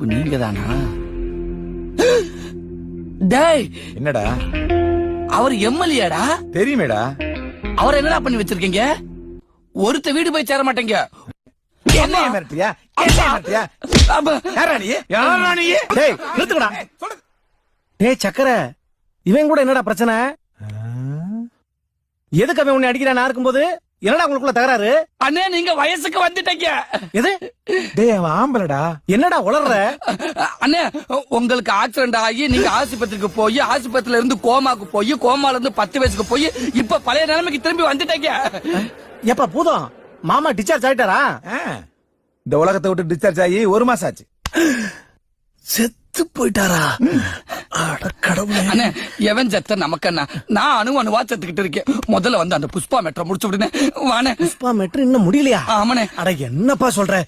நீங்க தானா? டேய், என்னடா? அவர் எம்எல்ஏடா. தெரியுமேடா. அவர் என்னடா பண்ணி வச்சிருக்கீங்க? ஒருத்த வீடு போய் சேர மாட்டேங்க. என்ன மிரட்டியா? என்ன மிரட்டியா? யாரா நீ? யாரா நீ? டேய் நிறுத்துக்கடா. டேய் சக்கர, இவன் கூட என்னடா பிரச்சனை? எதுக்கு அவன் உன்னை அடிக்கிறான் இருக்கும்போது? என்னடா உங்களுக்குள்ள தகராறு? அண்ணே, நீங்க வயசுக்கு வந்துட்டீங்க. எது? டேய் அவன் ஆம்பளடா. என்னடா உளர்ற? அண்ணே, உங்களுக்கு ஆக்சிடென்ட் ஆகி நீங்க ஆஸ்பத்திரிக்கு போய் ஆஸ்பத்திரியில இருந்து கோமாக்கு போய் கோமால இருந்து 10 வயசுக்கு போய் இப்ப பழைய நிலைமைக்கு திரும்பி வந்துட்டீங்க. எப்ப பூதம் மாமா டிஸ்சார்ஜ் ஆயிட்டாரா? இந்த உலகத்தை விட்டு டிஸ்சார்ஜ் ஆகி 1 மாசம் ஆச்சு. செத்து போயிட்டாரா? கடவுளே. அண்ணே, எவன் செத்த நமக்கண்ணா? நான் அணுவா செத்துக்கிட்டு இருக்கேன். முதல்ல வந்து அந்த புஷ்பா மெட்ரோ முடிச்சு விடுனே. வானே. புஷ்பா மெட்ரு இன்னும் முடியலையா? ஆமாண்ணே. அட என்னப்பா சொல்ற?